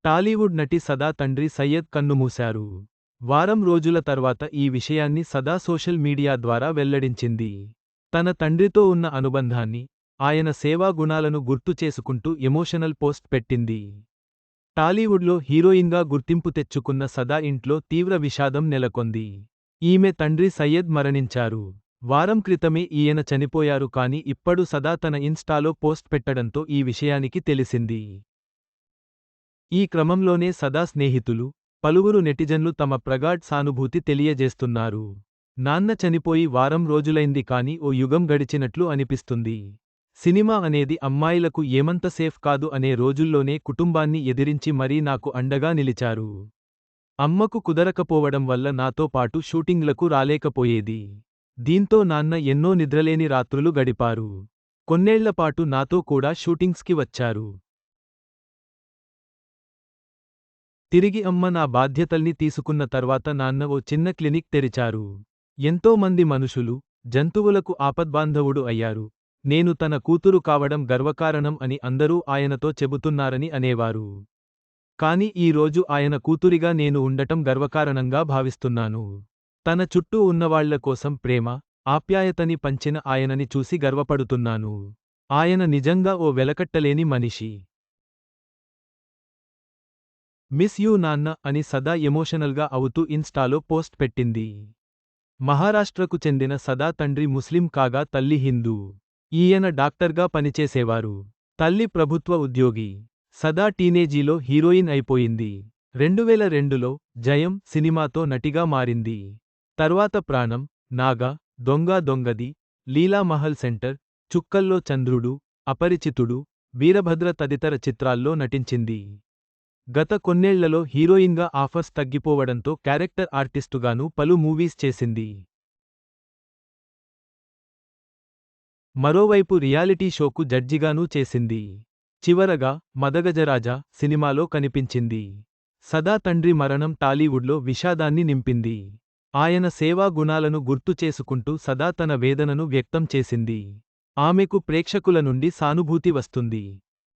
టాలీవుడ్ నటి సదా తండ్రి సయ్యద్ కన్నుమూశారు. వారం రోజుల తర్వాత ఈ విషయాన్ని సదా సోషల్ మీడియా ద్వారా వెల్లడించింది. తన తండ్రితో ఉన్న అనుబంధాన్ని, ఆయన సేవా గుణాలను గుర్తు చేసుకుంటూ ఎమోషనల్ పోస్ట్ పెట్టింది. టాలీవుడ్లో హీరోయిన్గా గుర్తింపు తెచ్చుకున్న సదా ఇంట్లో తీవ్ర విషాదం నెలకొంది. ఈమె తండ్రి సయ్యద్ మరణించారు. వారం క్రితమే ఈయన చనిపోయారు కానీ ఇప్పుడు సదా తన ఇన్స్టాలో పోస్ట్ పెట్టడంతో ఈ విషయానికి తెలిసింది. ఈ క్రమంలోనే సదా స్నేహితులు, పలువురు నెటిజన్లు తమ ప్రగాఢ్ సానుభూతి తెలియజేస్తున్నారు. నాన్న చనిపోయి వారం రోజులైంది కానీ ఓ యుగం గడిచినట్లు అనిపిస్తుంది. సినిమా అనేది అమ్మాయిలకు ఏమంత సేఫ్ కాదు అనే రోజుల్లోనే కుటుంబాన్ని ఎదిరించి మరీ నాకు అండగా నిలిచారు. అమ్మకు కుదరకపోవడం వల్ల నాతో పాటు షూటింగ్లకు రాలేకపోయేది. దీంతో నాన్న ఎన్నో నిద్రలేని రాత్రులు గడిపారు. కొన్నేళ్లపాటు నాతో కూడా షూటింగ్స్కి వచ్చారు. తిరిగి అమ్మ నా బాధ్యతల్ని తీసుకున్న తర్వాత నాన్న ఓ చిన్న క్లినిక్ తెరిచారు. ఎంతో మంది మనుషులు, జంతువులకు ఆపద్బాంధవుడు అయ్యారు. నేను తన కూతురు కావడం గర్వకారణం అని అందరూ ఆయనతో చెబుతున్నారని అనేవారు. కాని ఈ రోజు ఆయన కూతురిగా నేను ఉండటం గర్వకారణంగా భావిస్తున్నాను. తన చుట్టూ ఉన్నవాళ్ల కోసం ప్రేమ, ఆప్యాయతని పంచిన ఆయనని చూసి గర్వపడుతున్నాను. ఆయన నిజంగా ఓ వెలకట్టలేని మనిషి. మిస్ యూ నాన్న అని సదా ఎమోషనల్గా అవుతూ ఇన్స్టాలో పోస్ట్ పెట్టింది. మహారాష్ట్రకు చెందిన సదా తండ్రి ముస్లిం కాగా తల్లి హిందూ. ఈయన డాక్టర్గా పనిచేసేవారు. తల్లి ప్రభుత్వ ఉద్యోగి. సదా టీనేజీలో హీరోయిన్ అయిపోయింది. 2002లో జయం సినిమాతో నటిగా మారింది. తర్వాత ప్రాణం, నాగా, దొంగా దొంగది, లీలా మహల్ సెంటర్, చుక్కల్లో చంద్రుడు, అపరిచితుడు, వీరభద్ర తదితర చిత్రాల్లో నటించింది. గత కొన్నేళ్లలో హీరోయిన్గా ఆఫర్స్ తగ్గిపోవడంతో క్యారెక్టర్ ఆర్టిస్టుగానూ పలు మూవీస్ చేసింది. మరోవైపు రియాలిటీ షోకు జడ్జిగానూ చేసింది. చివరగా మదగజరాజా సినిమాలో కనిపించింది. సదా తండ్రి మరణం టాలీవుడ్లో విషాదాన్ని నింపింది. ఆయన సేవా గుణాలను గుర్తు చేసుకుంటూ సదా తన వేదనను వ్యక్తం చేసింది. ఆమెకు ప్రేక్షకుల నుండి సానుభూతి వస్తుంది.